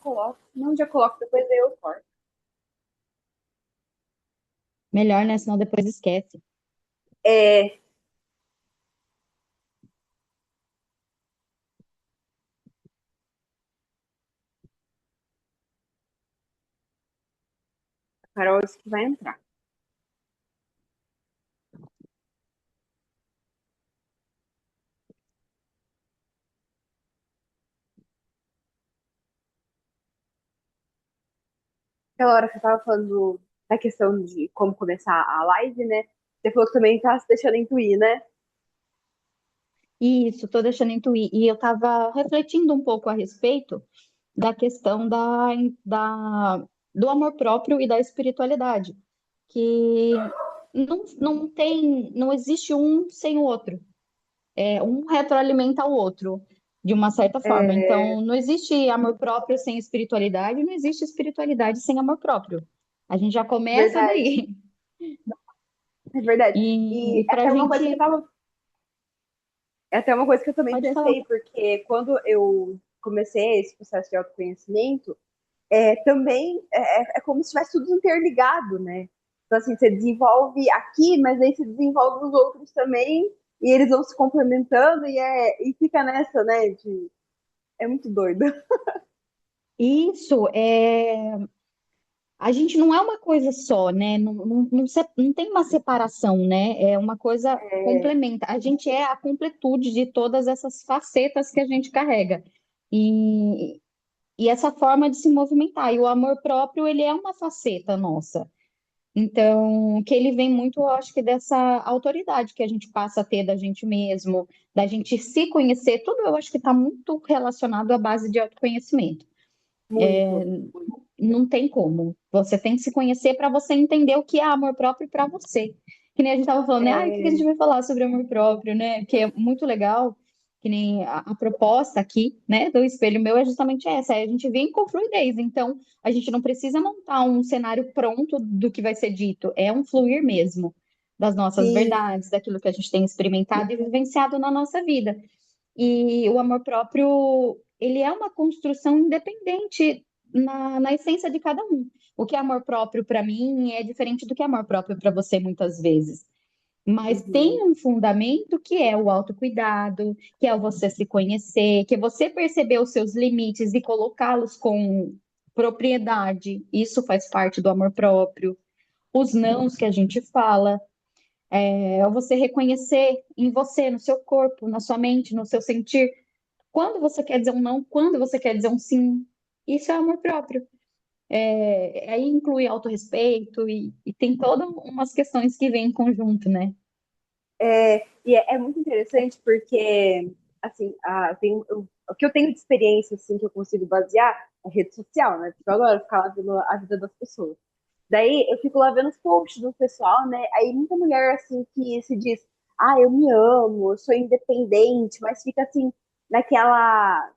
coloco. Não, já coloco, depois eu corto. Melhor, né? Senão depois esquece. É, Carol, isso que vai entrar. Aquela hora que eu tava falando da questão de como começar a live, né? Você falou que também tá se deixando intuir, né? Isso, tô deixando intuir. E eu estava refletindo um pouco a respeito da questão do amor próprio e da espiritualidade, que não existe um sem o outro. Um retroalimenta o outro, de uma certa forma. É Então, não existe amor próprio sem espiritualidade, não existe espiritualidade sem amor próprio. A gente já começa verdade, daí. é verdade. E E para a gente, é até uma coisa que eu também pode falar. pensei, porque quando eu comecei esse processo de autoconhecimento, também é como se estivesse tudo interligado, né? Então, assim, você desenvolve aqui, mas aí você desenvolve os outros também, e eles vão se complementando, e fica nessa, né? É muito doido. Isso é. A gente não é uma coisa só, né? Não tem uma separação, né? É uma coisa É, complementa. A gente é a completude de todas essas facetas que a gente carrega. E, e essa forma de se movimentar. E o amor próprio, ele é uma faceta nossa. Então, que ele vem muito, eu acho que dessa autoridade que a gente passa a ter da gente mesmo, da gente se conhecer, tudo eu acho que está muito relacionado à base de autoconhecimento. muito, muito. Não tem como. Você tem que se conhecer para você entender o que é amor próprio para você. Que nem a gente estava falando, né? Ai, o que a gente É, vai falar sobre amor próprio, né? Que é muito legal, que nem a proposta aqui, né, do espelho meu é justamente essa, é a gente vem com fluidez. Então, a gente não precisa montar um cenário pronto do que vai ser dito, é um fluir mesmo das nossas sim, verdades, daquilo que a gente tem experimentado e vivenciado na nossa vida. E o amor próprio, ele é uma construção independente na essência de cada um. O que é amor próprio para mim é diferente do que é amor próprio para você, muitas vezes. Mas uhum, tem um fundamento que é o autocuidado, que é o você se conhecer, que é você perceber os seus limites e colocá-los com propriedade. Isso faz parte do amor próprio. Os nãos que a gente fala, é você reconhecer em você, no seu corpo, na sua mente, no seu sentir, quando você quer dizer um não, quando você quer dizer um sim. Isso é amor próprio. Aí inclui autorrespeito e tem todas umas questões que vêm em conjunto, né? e é muito interessante porque, assim, o que eu tenho de experiência, assim, que eu consigo basear é rede social, né? Porque eu adoro ficar lá vendo a vida das pessoas. Daí eu fico lá vendo os posts do pessoal, né? Aí muita mulher, assim, que se diz, ah, eu me amo, eu sou independente, mas fica, assim, naquela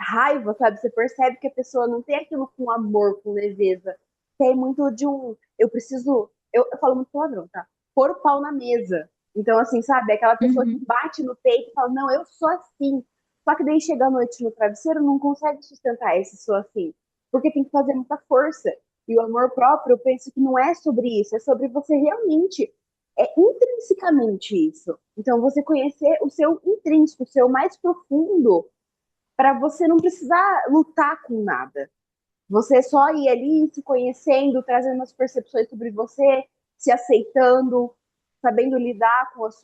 raiva, sabe? Você percebe que a pessoa não tem aquilo com amor, com leveza. Tem muito de um. Eu preciso. Eu falo muito palavrão, tá? Pôr o pau na mesa. Então, assim, sabe? Aquela pessoa que Uhum. bate no peito e fala, não, eu sou assim. Só que daí chega a noite no travesseiro, não consegue sustentar esse sou assim. Porque tem que fazer muita força. E o amor próprio, eu penso que não é sobre isso, é sobre você realmente. É intrinsecamente isso. Então, você conhecer o seu intrínseco, o seu mais profundo, para você não precisar lutar com nada. Você só ir ali se conhecendo, trazendo as percepções sobre você, se aceitando, sabendo lidar com as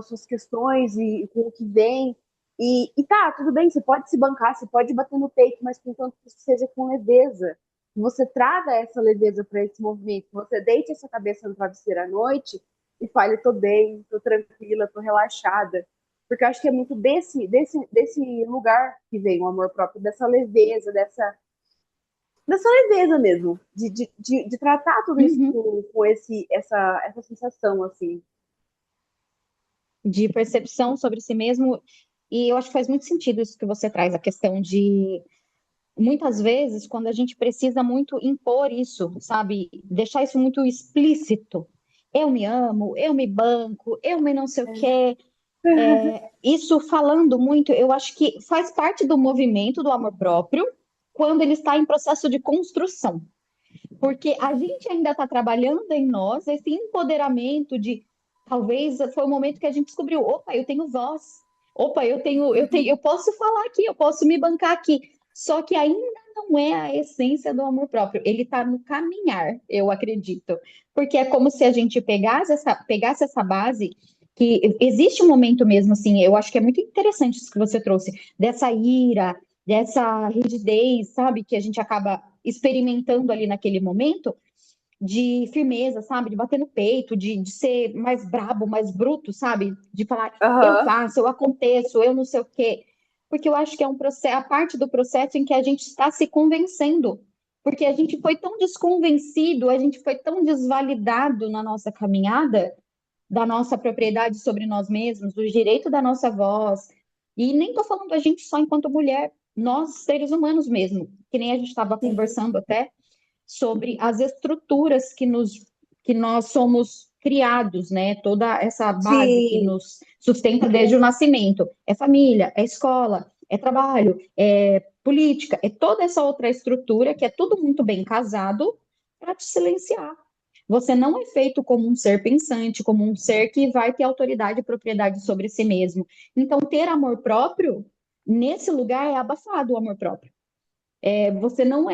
suas questões e com o que vem. E tá, tudo bem, você pode se bancar, você pode bater no peito, mas contanto que seja com leveza. Você traga essa leveza para esse movimento, você deite essa cabeça no travesseiro à noite e fale, tô bem, tô tranquila, tô relaxada. Porque eu acho que é muito desse lugar que vem o amor próprio, dessa leveza, dessa leveza mesmo, de tratar tudo isso Uhum. com essa sensação, assim. De percepção sobre si mesmo. E eu acho que faz muito sentido isso que você traz, a questão de muitas vezes, quando a gente precisa muito impor isso, sabe? Deixar isso muito explícito. Eu me amo, eu me banco, eu me não sei o quê. Isso falando muito, eu acho que faz parte do movimento do amor próprio, quando ele está em processo de construção. Porque a gente ainda está trabalhando em nós esse empoderamento de talvez foi o momento que a gente descobriu, opa, eu tenho voz, opa, eu posso falar aqui, eu posso me bancar aqui. Só que ainda não é a essência do amor próprio. Ele está no caminhar, eu acredito. Porque é como se a gente pegasse essa base, que existe um momento mesmo, assim, eu acho que é muito interessante isso que você trouxe, dessa ira, dessa rigidez, sabe, que a gente acaba experimentando ali naquele momento, de firmeza, sabe, de bater no peito, de ser mais brabo, mais bruto, sabe, de falar, eu Aham. faço, eu aconteço, eu não sei o quê. Porque eu acho que é um processo, a parte do processo em que a gente está se convencendo. Porque a gente foi tão desconvencido, a gente foi tão desvalidado na nossa caminhada, da nossa propriedade sobre nós mesmos, do direito da nossa voz. E nem estou falando a gente só enquanto mulher, nós, seres humanos mesmo, que nem a gente estava Sim. conversando até sobre as estruturas que nós somos criados, né? Toda essa base que Sim. nos sustenta desde o nascimento. É família, é escola, é trabalho, é política, é toda essa outra estrutura que é tudo muito bem casado para te silenciar. Você não é feito como um ser pensante, como um ser que vai ter autoridade e propriedade sobre si mesmo. Então, ter amor próprio, nesse lugar, é abafado o amor próprio. Você não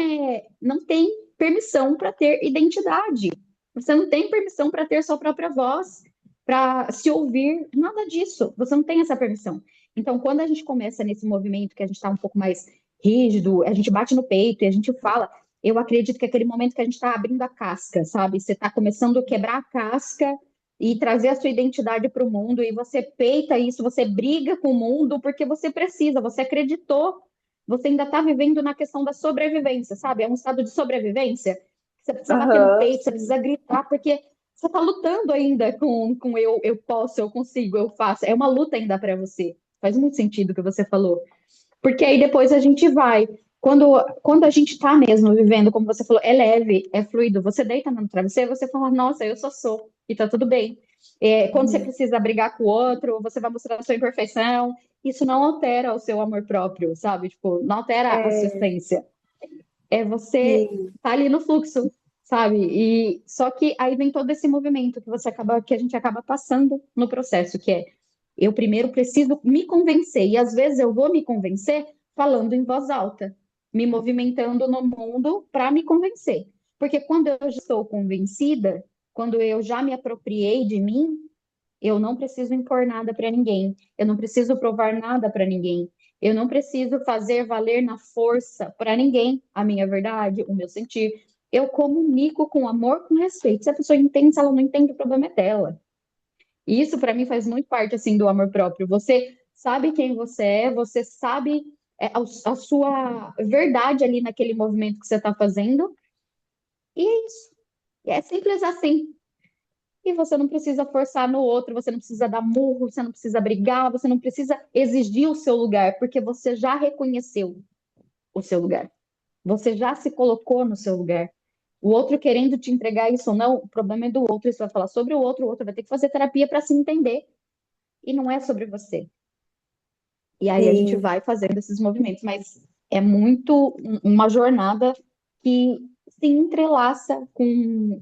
tem permissão para ter identidade. Você não tem permissão para ter sua própria voz, para se ouvir, nada disso. Você não tem essa permissão. Então, quando a gente começa nesse movimento que a gente está um pouco mais rígido, a gente bate no peito e a gente fala, eu acredito que é aquele momento que a gente está abrindo a casca, sabe? Você está começando a quebrar a casca e trazer a sua identidade para o mundo, e você peita isso, você briga com o mundo porque você precisa, você acreditou, você ainda está vivendo na questão da sobrevivência, sabe? É um estado de sobrevivência. Você precisa bater no Aham. peito, você precisa gritar, porque você está lutando ainda com eu posso, eu consigo, eu faço. É uma luta ainda para você. Faz muito sentido o que você falou. Porque aí depois a gente vai. Quando a gente está mesmo vivendo, como você falou, é leve, é fluido. Você deita no travesseiro, você fala, nossa, eu só sou, e tá tudo bem. Quando você Uhum. precisa brigar com o outro, você vai mostrar a sua imperfeição. Isso não altera o seu amor próprio, sabe? Tipo, não altera a sua É, essência. É você sim. tá ali no fluxo, sabe? E só que aí vem todo esse movimento que a gente acaba passando no processo, que é eu primeiro preciso me convencer, e às vezes eu vou me convencer falando em voz alta, me movimentando no mundo para me convencer. Porque quando eu já estou convencida, quando eu já me apropriei de mim, eu não preciso impor nada para ninguém, eu não preciso provar nada para ninguém, eu não preciso fazer valer na força para ninguém a minha verdade, o meu sentir. Eu comunico com amor, com respeito. Se a pessoa entende, se ela não entende, o problema é dela. E isso para mim faz muito parte assim do amor próprio. Você sabe quem você sabe a sua verdade ali naquele movimento que você está fazendo, e é isso. É simples assim. E você não precisa forçar no outro, você não precisa dar murro, você não precisa brigar, você não precisa exigir o seu lugar, porque você já reconheceu o seu lugar. Você já se colocou no seu lugar. O outro querendo te entregar isso ou não, o problema é do outro. Você vai falar sobre o outro vai ter que fazer terapia para se entender. E não é sobre você. E aí a gente Sim. vai fazendo esses movimentos, mas é muito uma jornada que se entrelaça com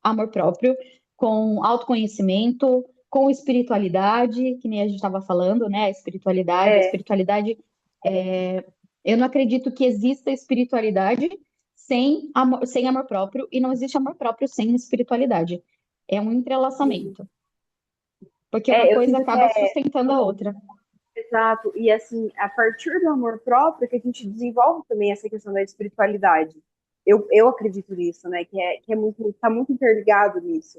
amor próprio, com autoconhecimento, com espiritualidade, que nem a gente estava falando, né? A É. espiritualidade, é, eu não acredito que exista espiritualidade sem amor próprio, e não existe amor próprio sem espiritualidade. É um Sim. entrelaçamento, porque uma Eu coisa sinto que acaba é sustentando a outra. exato. E assim, a partir do amor próprio que a gente desenvolve também essa questão da espiritualidade. Eu acredito nisso, né? Que é muito, tá muito interligado nisso.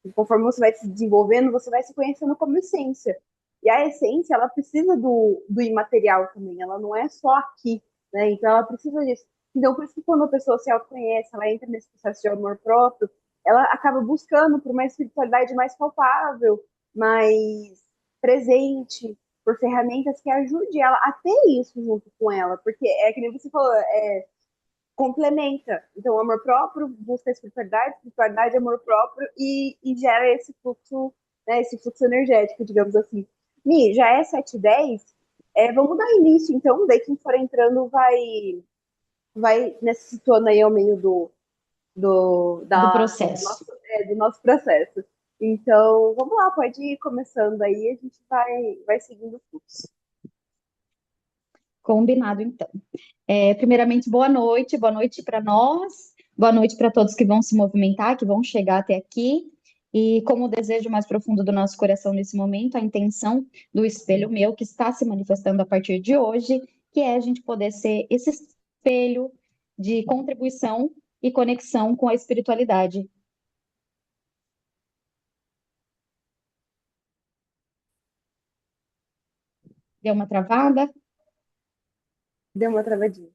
E conforme você vai se desenvolvendo, você vai se conhecendo como essência. E a essência, ela precisa do imaterial também, ela não é só aqui, né? Então ela precisa disso. Então, por isso que quando a pessoa se autoconhece, ela entra nesse processo de amor próprio, ela acaba buscando por uma espiritualidade mais palpável, mais presente, por ferramentas que ajudem ela a ter isso junto com ela, porque é que nem você falou, complementa. Então, o amor próprio busca a espiritualidade, amor próprio e gera esse fluxo, né, esse fluxo energético, digamos assim. Mi, já é 7h10, vamos dar início, então, daí quem for entrando vai vai necessitando aí ao meio do do processo. do nosso processo. Então, vamos lá, pode ir começando aí, a gente vai seguindo o fluxo. Combinado, então. Primeiramente, boa noite para nós, boa noite para todos que vão se movimentar, que vão chegar até aqui. E como o desejo mais profundo do nosso coração nesse momento, a intenção do espelho meu, que está se manifestando a partir de hoje, que é a gente poder ser esse espelho de contribuição e conexão com a espiritualidade. Deu uma travada? Deu uma travadinha.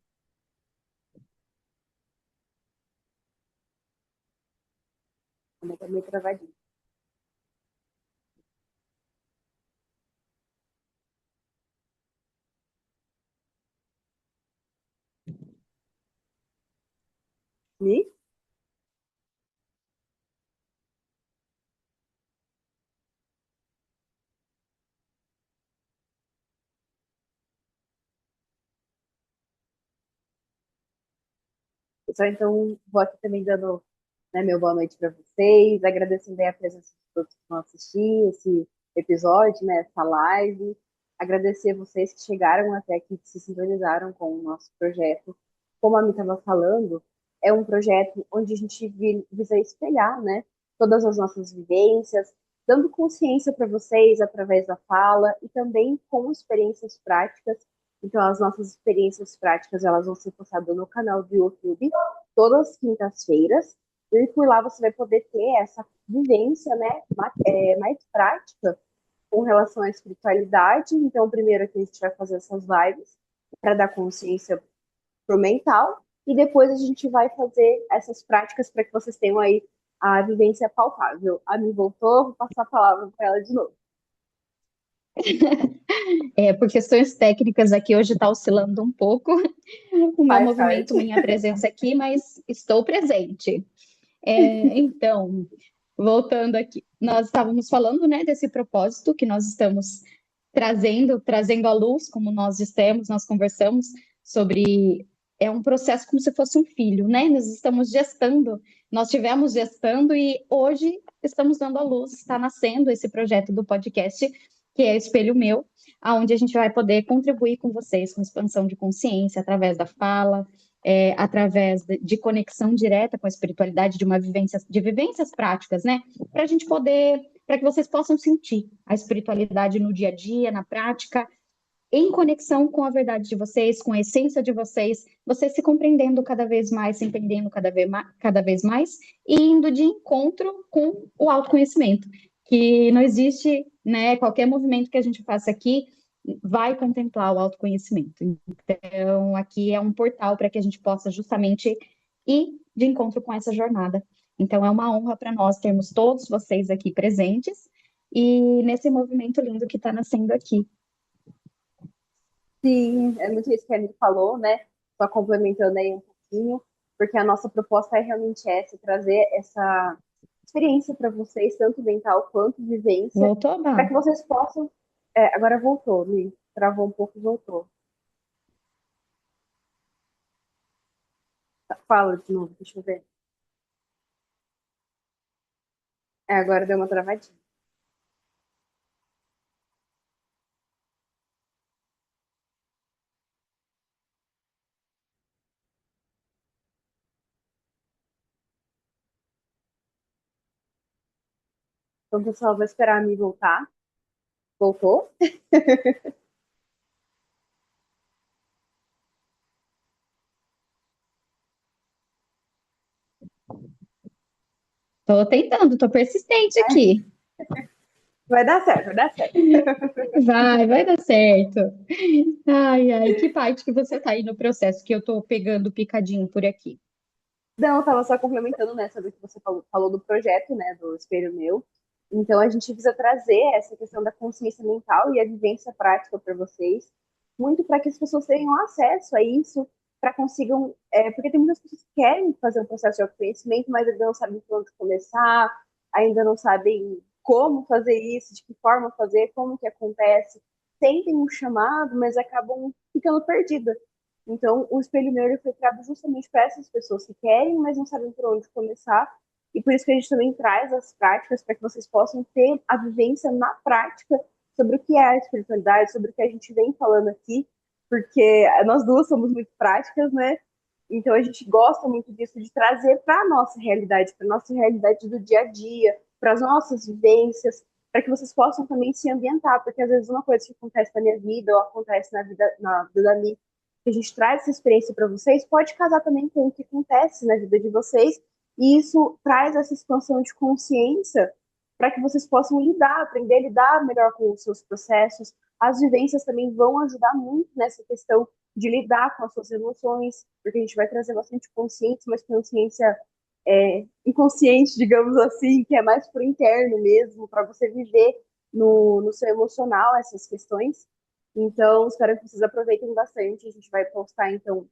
Também tá meio travadinha. E só então vou aqui também dando, né, meu boa noite para vocês, agradecendo aí a presença de todos que vão assistir esse episódio, né, essa live. Agradecer vocês que chegaram até aqui, que se sintonizaram com o nosso projeto. Como a Mi estava falando, é um projeto onde a gente visa espelhar, né, todas as nossas vivências, dando consciência para vocês através da fala e também com experiências práticas. Então, as nossas experiências práticas elas vão ser postadas no canal do YouTube todas as quintas-feiras. E por lá você vai poder ter essa vivência, né, mais prática com relação à espiritualidade. Então, primeiro aqui a gente vai fazer essas lives para dar consciência pro mental e depois a gente vai fazer essas práticas para que vocês tenham aí a vivência palpável. A mim voltou, vou passar a palavra para ela de novo. Por questões técnicas aqui, hoje está oscilando um pouco o meu Faz movimento, parte. minha presença aqui, mas estou presente. Então, voltando aqui, nós estávamos falando, né, desse propósito que nós estamos trazendo à luz, como nós dissemos, nós conversamos sobre, é um processo como se fosse um filho, né? Nós estamos gestando, nós tivemos gestando e hoje estamos dando à luz, está nascendo esse projeto do podcast, que é Espelho Meu, aonde a gente vai poder contribuir com vocês com expansão de consciência através da fala, através de conexão direta com a espiritualidade, de uma vivência, de vivências práticas, né? Para a gente poder, para que vocês possam sentir a espiritualidade no dia a dia, na prática, em conexão com a verdade de vocês, com a essência de vocês se compreendendo cada vez mais, se entendendo cada vez mais e indo de encontro com o autoconhecimento, que não existe, né, qualquer movimento que a gente faça aqui vai contemplar o autoconhecimento. Então, aqui é um portal para que a gente possa justamente ir de encontro com essa jornada. Então, é uma honra para nós termos todos vocês aqui presentes e nesse movimento lindo que está nascendo aqui. Sim, é muito isso que a Anitta falou, né? Só complementando aí um pouquinho, porque a nossa proposta é realmente essa, trazer essa experiência para vocês, tanto mental quanto vivência, Voltou, para Bá? que vocês possam. Agora voltou, me travou um pouco e voltou. Fala de novo, deixa eu ver. Agora deu uma travadinha. Então, pessoal, vou esperar a mim voltar. Voltou? Tô tentando, tô persistente aqui. Vai dar certo, vai dar certo. Vai dar certo. Ai, ai, que parte que você tá aí no processo que eu tô pegando picadinho por aqui? Não, eu tava só complementando, né, sobre o que você falou do projeto, né, do Espelho Meu. Então, a gente precisa trazer essa questão da consciência mental e a vivência prática para vocês, muito para que as pessoas tenham acesso a isso, para consigam. Porque tem muitas pessoas que querem fazer um processo de autoconhecimento, mas ainda não sabem por onde começar, ainda não sabem como fazer isso, de que forma fazer, como que acontece. Sentem um chamado, mas acabam ficando perdidas. Então, o espelho negro foi criado justamente para essas pessoas que querem, mas não sabem por onde começar. E por isso que a gente também traz as práticas para que vocês possam ter a vivência na prática sobre o que é a espiritualidade, sobre o que a gente vem falando aqui, porque nós duas somos muito práticas, né? Então a gente gosta muito disso, de trazer para a nossa realidade, para a nossa realidade do dia a dia, para as nossas vivências, para que vocês possam também se ambientar, porque às vezes uma coisa que acontece na minha vida ou acontece na vida da minha, que a gente traz essa experiência para vocês, pode casar também com o que acontece na vida de vocês, e isso traz essa expansão de consciência para que vocês possam lidar, aprender a lidar melhor com os seus processos. As vivências também vão ajudar muito nessa questão de lidar com as suas emoções, porque a gente vai trazer bastante consciência, mas consciência inconsciente, digamos assim, que é mais pro interno mesmo, para você viver no seu emocional essas questões. Então, espero que vocês aproveitem bastante. A gente vai postar, então,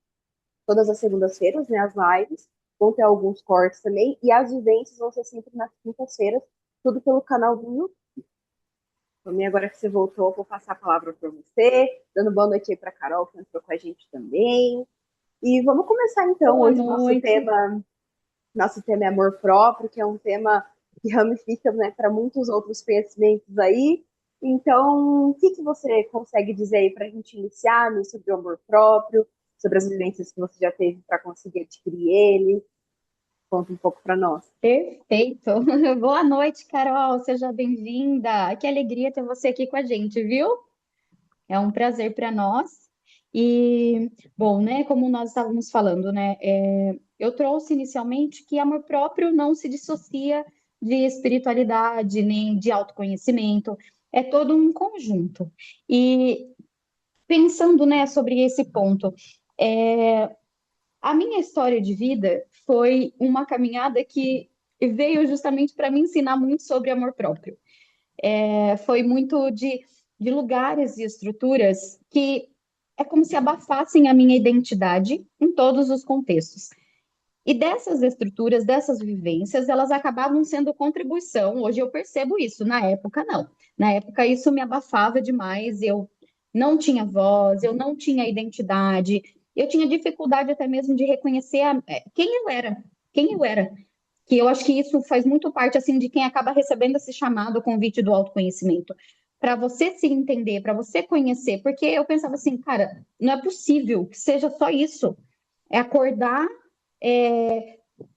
todas as segundas-feiras, né, as lives. Vão ter alguns cortes também. E as vivências vão ser sempre nas quintas-feiras, tudo pelo canal do YouTube. Também agora que você voltou, vou passar a palavra para você, dando boa noite aí para Carol, que entrou com a gente também. E vamos começar então Boa hoje noite. nosso tema é amor próprio, que é um tema que ramifica, né, para muitos outros conhecimentos aí. Então, o que que você consegue dizer aí para a gente iniciar né, sobre o amor próprio, sobre as vivências que você já teve para conseguir adquirir ele? Conta um pouco para nós. Perfeito. Boa noite, Carol. Seja bem-vinda. Que alegria ter você aqui com a gente, viu? É um prazer para nós. E, bom, né, como nós estávamos falando, né, eu trouxe inicialmente que amor próprio não se dissocia de espiritualidade, nem de autoconhecimento. É todo um conjunto. E pensando, né, sobre esse ponto, a minha história de vida foi uma caminhada que veio justamente para me ensinar muito sobre amor próprio. Foi muito de lugares e estruturas que é como se abafassem a minha identidade em todos os contextos. E dessas estruturas, dessas vivências, elas acabavam sendo contribuição. Hoje eu percebo isso, na época não. Na época isso me abafava demais, eu não tinha voz, eu não tinha identidade, eu tinha dificuldade até mesmo de reconhecer quem eu era. Que eu acho que isso faz muito parte assim de quem acaba recebendo esse chamado, o convite do autoconhecimento, para você se entender, para você conhecer, porque eu pensava assim, cara, não é possível que seja só isso. É acordar,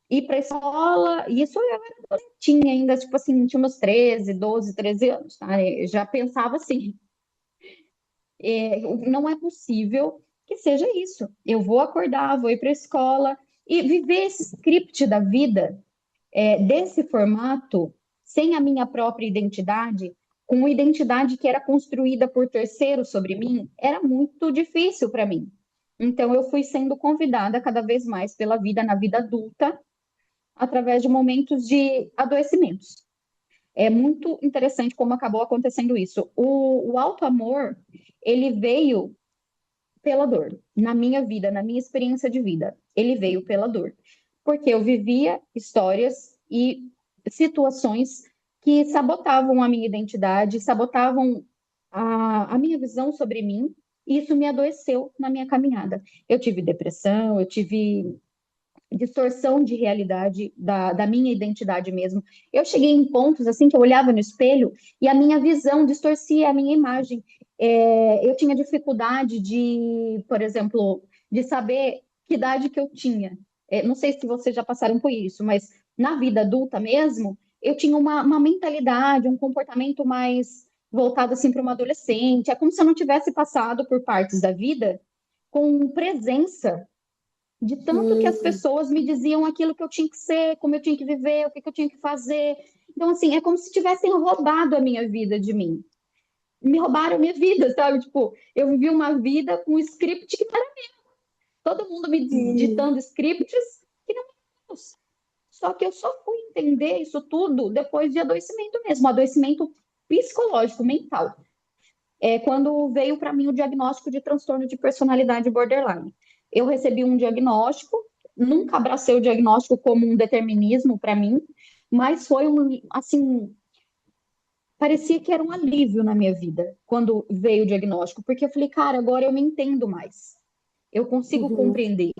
ir para a escola, e isso eu era tinha ainda, tipo assim, tinha meus 13, 12, 13 anos, tá? Eu já pensava assim, não é possível que seja isso. Eu vou acordar, vou ir para a escola e viver esse script da vida desse formato, sem a minha própria identidade, com uma identidade que era construída por terceiros sobre mim, era muito difícil para mim. Então, eu fui sendo convidada cada vez mais pela vida, na vida adulta, através de momentos de adoecimentos. É muito interessante como acabou acontecendo isso. O auto-amor, ele veio pela dor, na minha vida, na minha experiência de vida. Ele veio pela dor. Porque eu vivia histórias e situações que sabotavam a minha identidade, sabotavam a minha visão sobre mim, e isso me adoeceu na minha caminhada. Eu tive depressão, eu tive distorção de realidade da minha identidade mesmo. Eu cheguei em pontos assim que eu olhava no espelho e a minha visão distorcia a minha imagem. Eu tinha dificuldade de, por exemplo, de saber que idade que eu tinha. Não sei se vocês já passaram por isso, mas na vida adulta mesmo, eu tinha uma mentalidade, um comportamento mais voltado assim para uma adolescente. É como se eu não tivesse passado por partes da vida com presença de tanto que as Hum, pessoas me diziam aquilo que eu tinha que ser, como eu tinha que viver, o que eu tinha que fazer. Então, assim, é como se tivessem roubado a minha vida de mim. Me roubaram a minha vida, sabe? Tipo, eu vivi uma vida com um script que não era todo mundo me sim. ditando scripts que não eram meus. Só que eu só fui entender isso tudo depois de adoecimento mesmo, adoecimento psicológico, mental. Quando veio para mim o diagnóstico de transtorno de personalidade borderline. Eu recebi um diagnóstico, nunca abracei o diagnóstico como um determinismo para mim, mas foi assim, parecia que era um alívio na minha vida quando veio o diagnóstico, porque eu falei, cara, agora eu me entendo mais. eu consigo Uhum. compreender.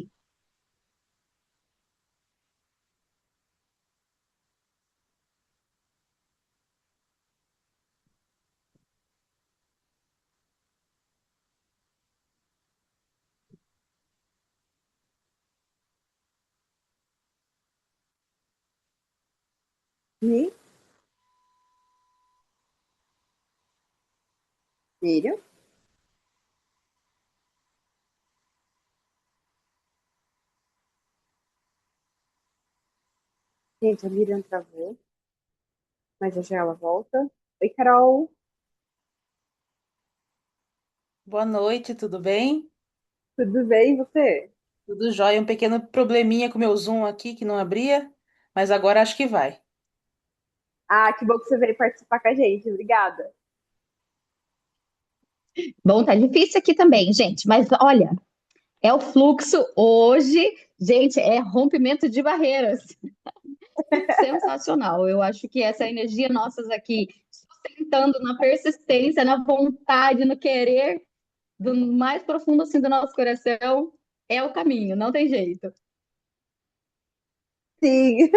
E, filho, gente, a Miriam travou, mas já já ela volta. Oi, Carol, Boa noite, tudo bem? tudo bem, e você? Tudo jóia. Um pequeno probleminha com o meu Zoom aqui que não abria, mas agora acho que vai. Ah, que bom que você veio participar com a gente, obrigada. Bom, tá difícil aqui também, gente, mas olha, é o fluxo hoje, gente, é rompimento de barreiras. Sensacional. Eu acho que essa energia nossas aqui, sustentando na persistência, na vontade, no querer, do mais profundo assim do nosso coração, é o caminho, não tem jeito. Sim,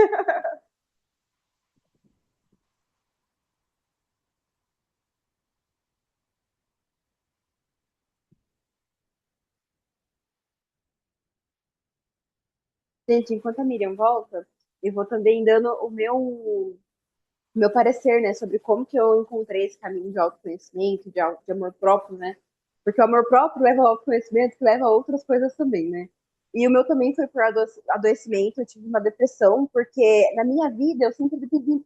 gente, enquanto a Miriam volta, eu vou também dando o meu parecer, né, sobre como que eu encontrei esse caminho de autoconhecimento, de amor próprio, né? Porque o amor próprio leva ao autoconhecimento, que leva a outras coisas também, né? E o meu também foi por adoecimento, eu tive uma depressão, porque na minha vida eu sempre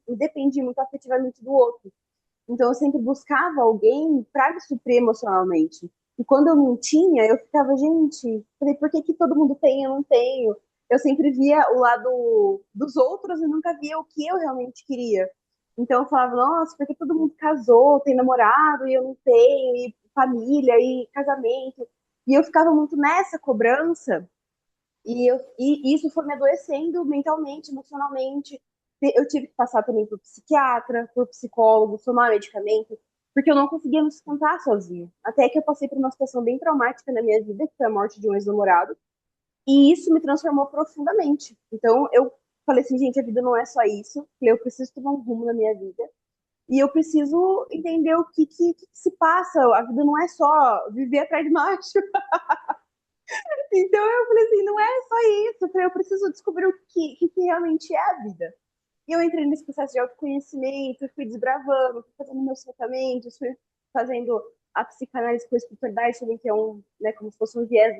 dependi muito afetivamente do outro. Então eu sempre buscava alguém para me suprir emocionalmente. E quando eu não tinha, eu ficava, gente, falei, por que que todo mundo tem e eu não tenho? Eu sempre via o lado dos outros e nunca via o que eu realmente queria. Então eu falava, nossa, por que todo mundo casou, tem namorado e eu não tenho, e família, e casamento. E eu ficava muito nessa cobrança e isso foi me adoecendo mentalmente, emocionalmente. Eu tive que passar também por psiquiatra, por psicólogo, tomar medicamento, porque eu não conseguia me sustentar sozinha. Até que eu passei por uma situação bem traumática na minha vida, que foi a morte de um ex-namorado, e isso me transformou profundamente. Então eu falei assim, gente, a vida não é só isso, eu preciso tomar um rumo na minha vida. E eu preciso entender o que se passa. A vida não é só viver atrás de macho. Então eu falei assim, não é só isso, eu preciso descobrir o que realmente é a vida. E eu entrei nesse processo de autoconhecimento, fui desbravando, fui fazendo meus tratamentos, fui fazendo a psicanálise com a espiritualidade também, que é né, como se fosse um viés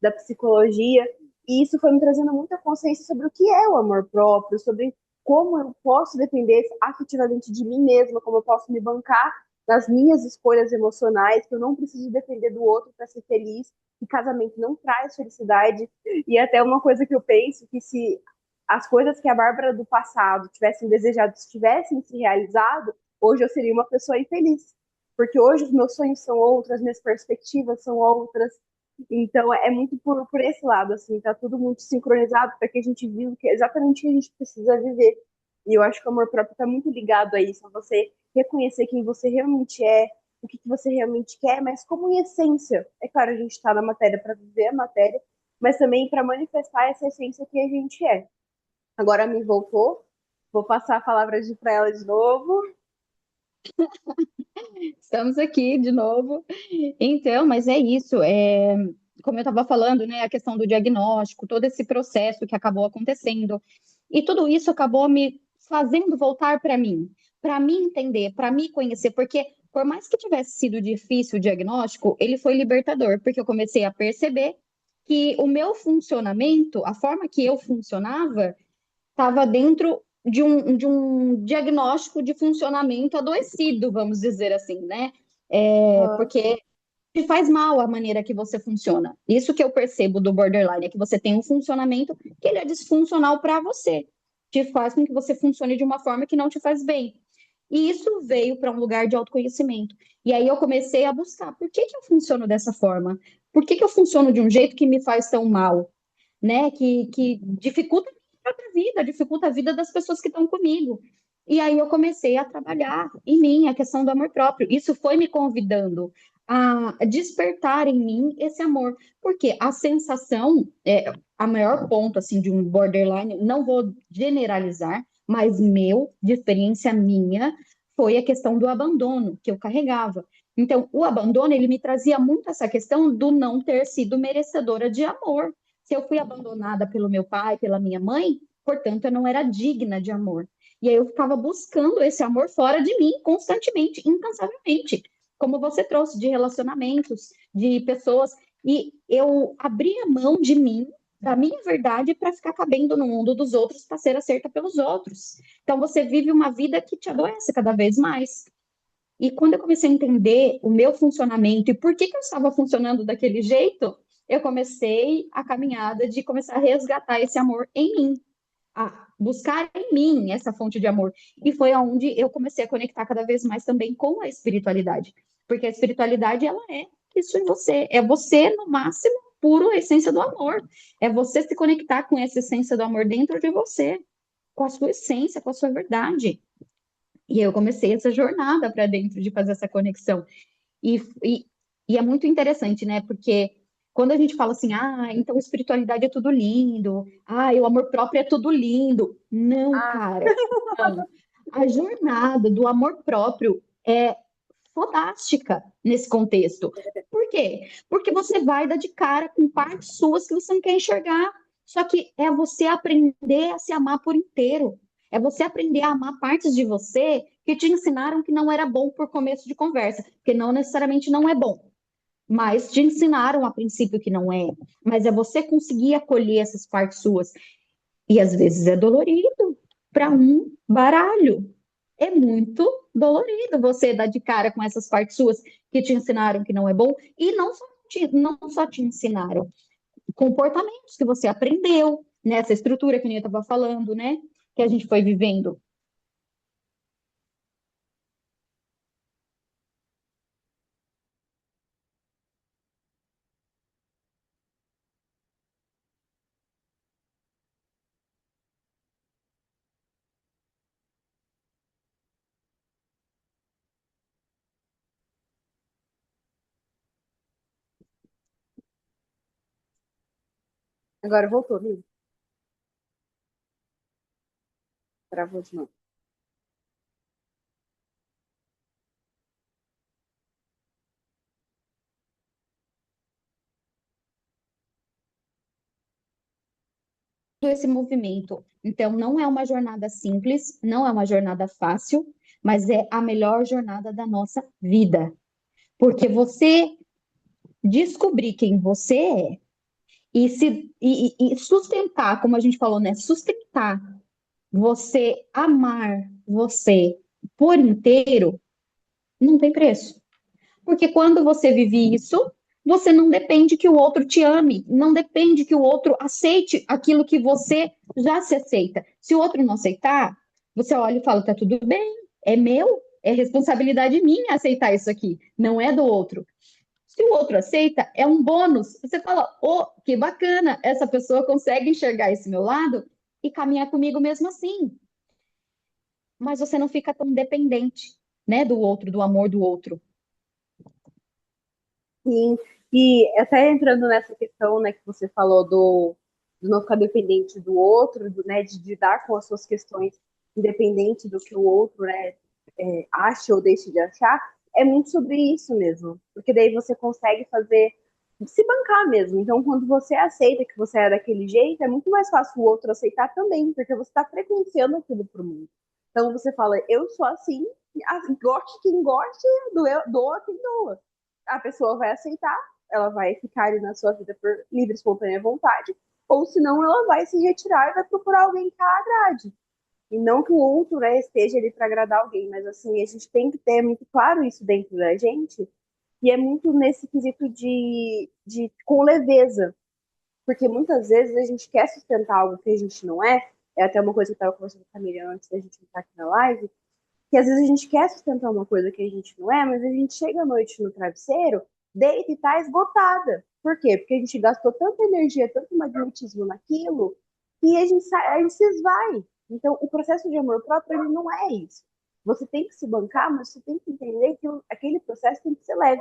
da psicologia. E isso foi me trazendo muita consciência sobre o que é o amor próprio, sobre como eu posso depender afetivamente de mim mesma, como eu posso me bancar nas minhas escolhas emocionais, que eu não preciso depender do outro para ser feliz, que casamento não traz felicidade. E até uma coisa que eu penso, que se as coisas que a Bárbara do passado tivessem desejado, tivessem se realizado, hoje eu seria uma pessoa infeliz. Porque hoje os meus sonhos são outros, as minhas perspectivas são outras. Então é muito por esse lado, assim, tá tudo muito sincronizado para que a gente viva exatamente o que a gente precisa viver. E eu acho que o amor próprio está muito ligado a isso, a você reconhecer quem você realmente é, o que você realmente quer, mas como em essência. É claro, a gente está na matéria para viver a matéria, mas também para manifestar essa essência que a gente é. Agora me voltou. Vou passar a palavra para ela de novo. Estamos aqui de novo. Então, mas é isso, como eu estava falando, né, a questão do diagnóstico, todo esse processo que acabou acontecendo, e tudo isso acabou me fazendo voltar para mim entender, para me conhecer, porque por mais que tivesse sido difícil o diagnóstico, ele foi libertador, porque eu comecei a perceber que o meu funcionamento, a forma que eu funcionava, estava dentro de um diagnóstico de funcionamento adoecido, vamos dizer assim, né? Uhum. Porque te faz mal a maneira que você funciona. Isso que eu percebo do borderline é que você tem um funcionamento que ele é disfuncional para você, te faz com que você funcione de uma forma que não te faz bem. E isso veio para um lugar de autoconhecimento. E aí eu comecei a buscar por que que eu funciono dessa forma? Por que que eu funciono de um jeito que me faz tão mal? Né? Que dificulta a minha própria vida, dificulta a vida das pessoas que estão comigo. E aí eu comecei a trabalhar em mim a questão do amor próprio. Isso foi me convidando a despertar em mim esse amor. Porque a sensação, a maior ponto assim de um borderline, não vou generalizar, mas de experiência minha, foi a questão do abandono que eu carregava. Então, o abandono, ele me trazia muito essa questão do não ter sido merecedora de amor. Se eu fui abandonada pelo meu pai, pela minha mãe, portanto, eu não era digna de amor. E aí eu ficava buscando esse amor fora de mim, constantemente, incansavelmente, como você trouxe, de relacionamentos, de pessoas, e eu abria mão de mim, da minha verdade, para ficar cabendo no mundo dos outros, para ser aceita pelos outros. Então você vive uma vida que te adoece cada vez mais. E quando eu comecei a entender o meu funcionamento e por que que eu estava funcionando daquele jeito, eu comecei a caminhada de começar a resgatar esse amor em mim, a buscar em mim essa fonte de amor. E foi aonde eu comecei a conectar cada vez mais também com a espiritualidade. Porque a espiritualidade, ela é isso em você. É você, no máximo, puro a essência do amor. É você se conectar com essa essência do amor dentro de você, com a sua essência, com a sua verdade. E eu comecei essa jornada para dentro de fazer essa conexão. E, e, e é muito interessante, né? Porque quando a gente fala assim, então espiritualidade é tudo lindo, o amor próprio é tudo lindo. Não, Ah, cara, não. A jornada do amor próprio é fodástica nesse contexto. Por quê? Porque você vai dar de cara com partes suas que você não quer enxergar. Só que é você aprender a se amar por inteiro. É você aprender a amar partes de você que te ensinaram que não era bom por começo de conversa, porque não necessariamente não é bom, mas te ensinaram a princípio que não é. Mas é você conseguir acolher essas partes suas. E às vezes é dolorido para um baralho. É muito dolorido você dar de cara com essas partes suas que te ensinaram que não é bom e não só te ensinaram, comportamentos que você aprendeu, nessa estrutura que nem eu estava falando, né? Que a gente foi vivendo. agora voltou, amigo. Travou de novo. Esse movimento. Então, não é uma jornada simples, não é uma jornada fácil, mas é a melhor jornada da nossa vida. Porque você descobrir quem você é e sustentar, como a gente falou, né? Sustentar você amar você por inteiro, não tem preço. Porque quando você vive isso, você não depende que o outro te ame, não depende que o outro aceite aquilo que você já se aceita. Se o outro não aceitar, você olha e fala: tá tudo bem, é meu, é responsabilidade minha aceitar isso aqui, não é do outro. Se o outro aceita, é um bônus. Você fala: oh, que bacana, essa pessoa consegue enxergar esse meu lado e caminhar comigo mesmo assim. Mas você não fica tão dependente, né, do outro, do amor do outro. Sim, e até entrando nessa questão, né, que você falou do não ficar dependente do outro, né, de lidar com as suas questões independente do que o outro, né, ache ou deixe de achar, é muito sobre isso mesmo, porque daí você consegue fazer, se bancar mesmo. Então, quando você aceita que você é daquele jeito, é muito mais fácil o outro aceitar também, porque você está frequenciando aquilo pro mundo. Então, você fala: eu sou assim, goste quem goste, doa quem doa. A pessoa vai aceitar, ela vai ficar ali na sua vida por livre, espontânea vontade, ou senão ela vai se retirar e vai procurar alguém que a agrade. E não que o outro, né, esteja ali para agradar alguém, mas assim, a gente tem que ter muito claro isso dentro da gente, e é muito nesse quesito de com leveza, porque muitas vezes a gente quer sustentar algo que a gente não é até uma coisa que eu estava conversando com a Miriam antes da gente entrar aqui na live, que às vezes a gente quer sustentar uma coisa que a gente não é, mas a gente chega à noite no travesseiro, deita e tá esgotada. Por quê? Porque a gente gastou tanta energia, tanto magnetismo naquilo, e a gente se esvai. Então, o processo de amor próprio, ele não é isso. Você tem que se bancar, mas você tem que entender que aquele processo tem que ser leve.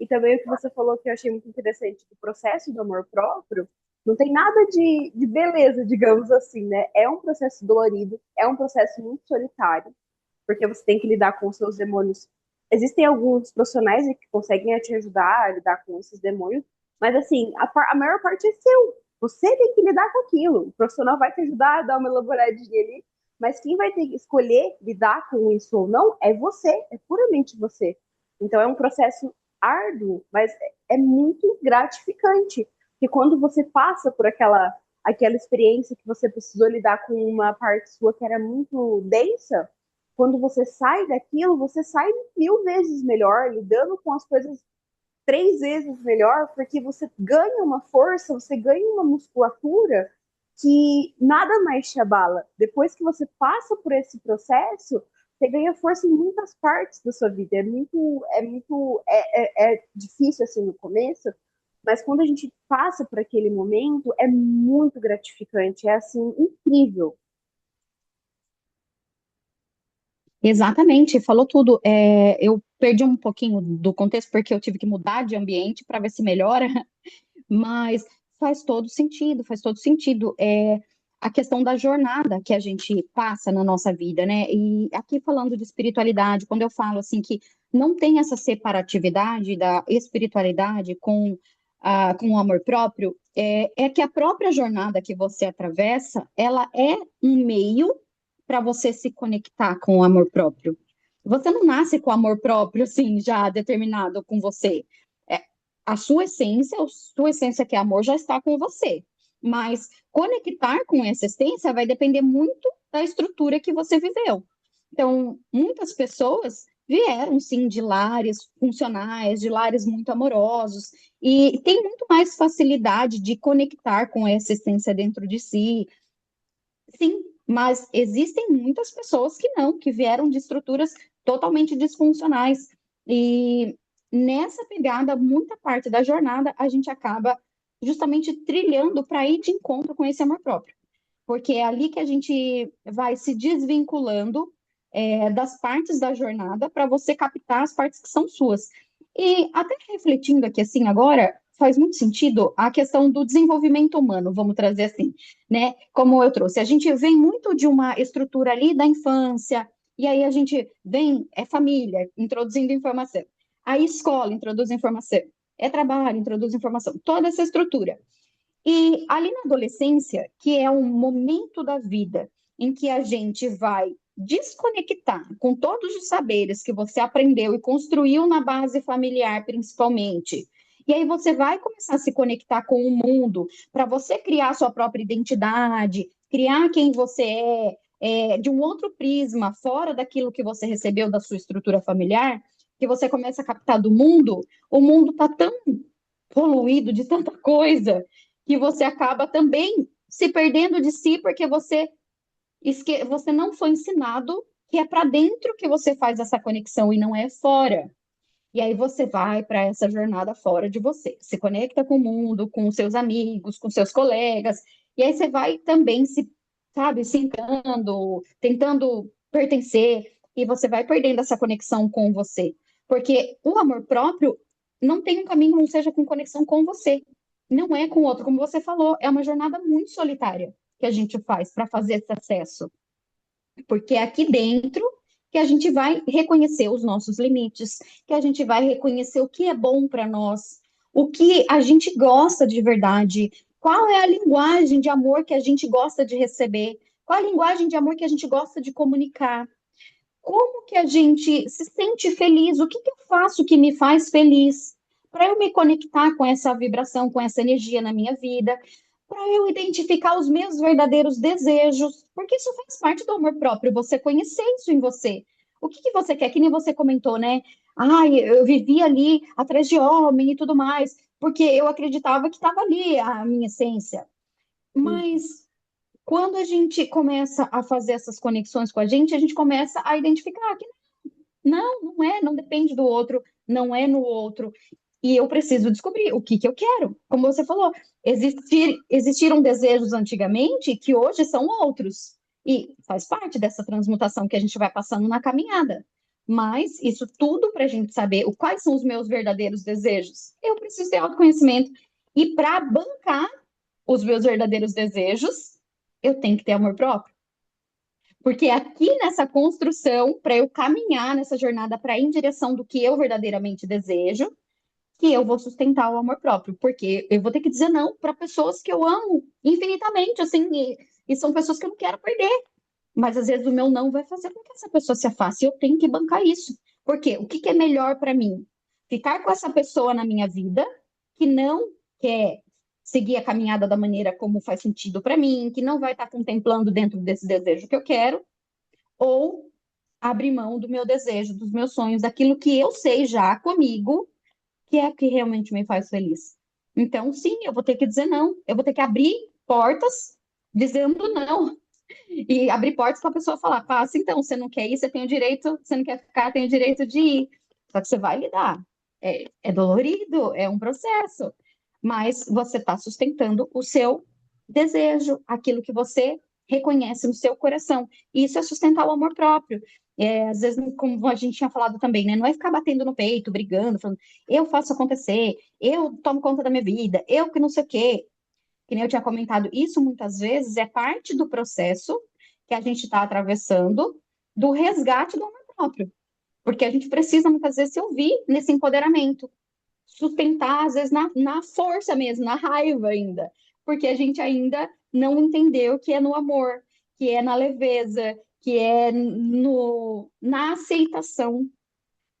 E também o que você falou que eu achei muito interessante, o processo do amor próprio não tem nada de beleza, digamos assim, né? É um processo dolorido, é um processo muito solitário, porque você tem que lidar com os seus demônios. Existem alguns profissionais que conseguem te ajudar a lidar com esses demônios, mas assim, a maior parte é seu. Você tem que lidar com aquilo. O profissional vai te ajudar a dar uma elaboradinha ali, mas quem vai ter que escolher lidar com isso ou não é você, é puramente você. Então é um processo árduo, mas é muito gratificante. Que quando você passa por aquela experiência que você precisou lidar com uma parte sua que era muito densa, quando você sai daquilo, você sai 1000 vezes melhor, lidando com as coisas 3 vezes melhor, porque você ganha uma força, você ganha uma musculatura que nada mais te abala. Depois que você passa por esse processo, você ganha força em muitas partes da sua vida. É difícil assim no começo, mas quando a gente passa por aquele momento, é muito gratificante, é assim, incrível. Exatamente, falou tudo. Eu perdi um pouquinho do contexto porque eu tive que mudar de ambiente para ver se melhora, mas faz todo sentido, faz todo sentido. A questão da jornada que a gente passa na nossa vida, né? E aqui falando de espiritualidade, quando eu falo assim que não tem essa separatividade da espiritualidade com o amor próprio, é que a própria jornada que você atravessa, ela é um meio para você se conectar com o amor próprio. Você não nasce com amor próprio, assim, já determinado com você. É, a sua essência que é amor já está com você. Mas conectar com essa essência vai depender muito da estrutura que você viveu. Então, muitas pessoas vieram, sim, de lares funcionais, de lares muito amorosos, e tem muito mais facilidade de conectar com essa essência dentro de si. Sim, mas existem muitas pessoas que não, que vieram de estruturas totalmente disfuncionais. E nessa pegada, muita parte da jornada, a gente acaba justamente trilhando para ir de encontro com esse amor próprio. Porque é ali que a gente vai se desvinculando das partes da jornada para você captar as partes que são suas. E até refletindo aqui assim agora, faz muito sentido a questão do desenvolvimento humano, vamos trazer assim, né? Como eu trouxe, a gente vem muito de uma estrutura ali da infância, e aí a gente vem, é família, introduzindo informação. A escola introduz informação, é trabalho, introduz informação, toda essa estrutura. E ali na adolescência, que é um momento da vida em que a gente vai desconectar com todos os saberes que você aprendeu e construiu na base familiar, principalmente. E aí você vai começar a se conectar com o mundo para você criar sua própria identidade, criar quem você de um outro prisma, fora daquilo que você recebeu da sua estrutura familiar, que você começa a captar do mundo. O mundo está tão poluído de tanta coisa que você acaba também se perdendo de si porque você não foi ensinado que é para dentro que você faz essa conexão e não é fora. E aí você vai para essa jornada fora de você, se conecta com o mundo, com os seus amigos, com seus colegas, e aí você vai também sabe, se encanando, tentando pertencer, e você vai perdendo essa conexão com você. Porque o amor próprio não tem um caminho que não seja com conexão com você. Não é com o outro, como você falou, é uma jornada muito solitária que a gente faz para fazer esse acesso. Porque é aqui dentro que a gente vai reconhecer os nossos limites, que a gente vai reconhecer o que é bom para nós, o que a gente gosta de verdade, qual é a linguagem de amor que a gente gosta de receber, qual a linguagem de amor que a gente gosta de comunicar, como que a gente se sente feliz, o que que eu faço que me faz feliz, para eu me conectar com essa vibração, com essa energia na minha vida, para eu identificar os meus verdadeiros desejos, porque isso faz parte do amor próprio, você conhecer isso em você. O que que você quer? Que nem você comentou, né? Ai, eu vivia ali atrás de homem e tudo mais, porque eu acreditava que estava ali a minha essência. Mas quando a gente começa a fazer essas conexões com a gente começa a identificar que não é, não depende do outro, não é no outro. E eu preciso descobrir o que que eu quero. Como você falou, existiram desejos antigamente que hoje são outros. E faz parte dessa transmutação que a gente vai passando na caminhada. Mas isso tudo para a gente saber quais são os meus verdadeiros desejos. Eu preciso ter autoconhecimento. E para bancar os meus verdadeiros desejos, eu tenho que ter amor próprio. Porque aqui nessa construção, para eu caminhar nessa jornada para ir em direção do que eu verdadeiramente desejo, que eu vou sustentar o amor próprio. Porque eu vou ter que dizer não para pessoas que eu amo infinitamente, assim, e são pessoas que eu não quero perder. Mas às vezes o meu não vai fazer com que essa pessoa se afaste. Eu tenho que bancar isso. Por quê? O que que é melhor para mim? Ficar com essa pessoa na minha vida que não quer seguir a caminhada da maneira como faz sentido para mim, que não vai estar contemplando dentro desse desejo que eu quero, ou abrir mão do meu desejo, dos meus sonhos, daquilo que eu sei já comigo, que é o que realmente me faz feliz. Então, sim, eu vou ter que dizer não. Eu vou ter que abrir portas dizendo não. E abrir portas para a pessoa falar, passa, então, você não quer ir, você tem o direito, você não quer ficar, tem o direito de ir. Só que você vai lidar. É dolorido, é um processo, mas você está sustentando o seu desejo, aquilo que você reconhece no seu coração. E isso é sustentar o amor próprio. Às vezes, como a gente tinha falado também, né? Não é ficar batendo no peito, brigando, falando, eu faço acontecer, eu tomo conta da minha vida, eu que não sei o quê. Que nem eu tinha comentado, isso muitas vezes é parte do processo que a gente está atravessando do resgate do amor próprio. Porque a gente precisa muitas vezes se ouvir nesse empoderamento, sustentar, às vezes, na força mesmo, na raiva ainda. Porque a gente ainda não entendeu que é no amor, que é na leveza, que é na aceitação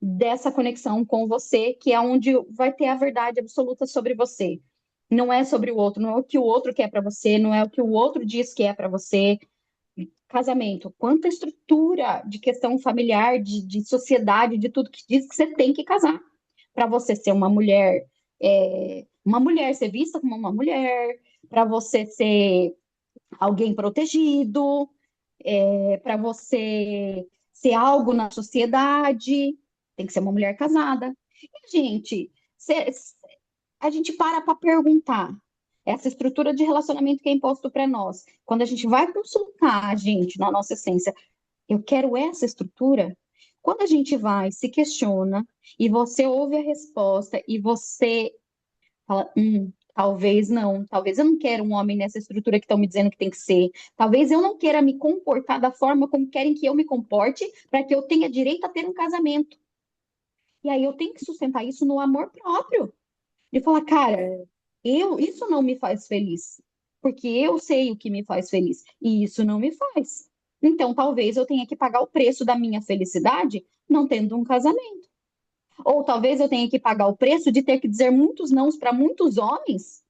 dessa conexão com você, que é onde vai ter a verdade absoluta sobre você. Não é sobre o outro, não é o que o outro quer para você, não é o que o outro diz que é para você. Casamento, quanta estrutura de questão familiar, de sociedade, de tudo que diz que você tem que casar para você ser uma mulher ser vista como uma mulher, para você ser alguém protegido, para você ser algo na sociedade, tem que ser uma mulher casada. E, gente, a gente para perguntar essa estrutura de relacionamento que é imposto para nós. Quando a gente vai consultar a gente na nossa essência, eu quero essa estrutura. Quando a gente vai, se questiona, e você ouve a resposta, e você fala, talvez não, talvez eu não quero um homem nessa estrutura que estão me dizendo que tem que ser, talvez eu não queira me comportar da forma como querem que eu me comporte, para que eu tenha direito a ter um casamento. E aí eu tenho que sustentar isso no amor próprio. De falar, cara, isso não me faz feliz, porque eu sei o que me faz feliz, e isso não me faz. Então, talvez eu tenha que pagar o preço da minha felicidade não tendo um casamento. Ou talvez eu tenha que pagar o preço de ter que dizer muitos nãos para muitos homens,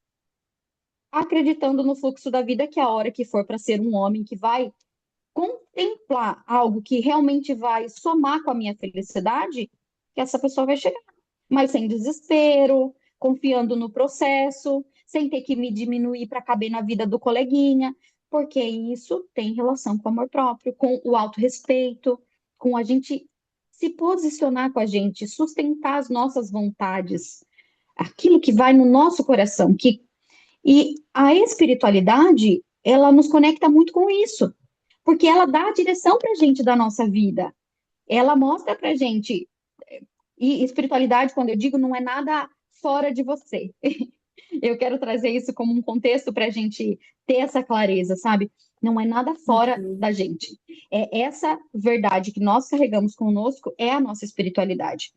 acreditando no fluxo da vida que a hora que for para ser um homem que vai contemplar algo que realmente vai somar com a minha felicidade, que essa pessoa vai chegar. Mas sem desespero, confiando no processo, sem ter que me diminuir para caber na vida do coleguinha, porque isso tem relação com o amor próprio, com o autorrespeito, com a gente se posicionar com a gente, sustentar as nossas vontades, aquilo que vai no nosso coração, e a espiritualidade, ela nos conecta muito com isso, porque ela dá a direção para a gente da nossa vida. Ela mostra para a gente, e espiritualidade, quando eu digo, não é nada fora de você. Eu quero trazer isso como um contexto para a gente ter essa clareza, sabe? Não é nada fora Uhum. da gente. É essa verdade que nós carregamos conosco é a nossa espiritualidade.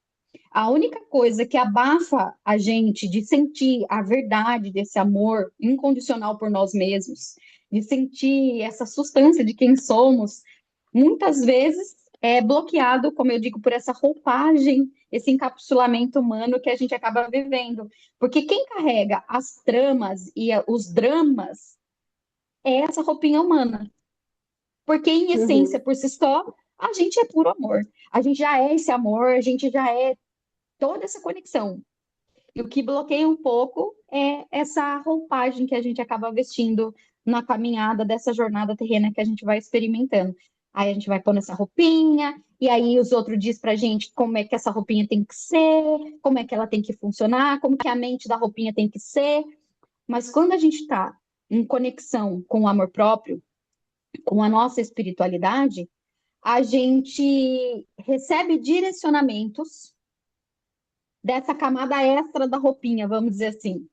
A única coisa que abafa a gente de sentir a verdade desse amor incondicional por nós mesmos, de sentir essa substância de quem somos, muitas vezes é bloqueado, como eu digo, por essa roupagem, esse encapsulamento humano que a gente acaba vivendo. Porque quem carrega as tramas e os dramas é essa roupinha humana. Porque, em essência, Uhum. por si só, a gente é puro amor. A gente já é esse amor, a gente já é toda essa conexão. E o que bloqueia um pouco é essa roupagem que a gente acaba vestindo na caminhada dessa jornada terrena que a gente vai experimentando. Aí a gente vai pondo essa roupinha, e aí os outros diz pra gente como é que essa roupinha tem que ser, como é que ela tem que funcionar, como que a mente da roupinha tem que ser. Mas quando a gente está em conexão com o amor próprio, com a nossa espiritualidade, a gente recebe direcionamentos dessa camada extra da roupinha, vamos dizer assim,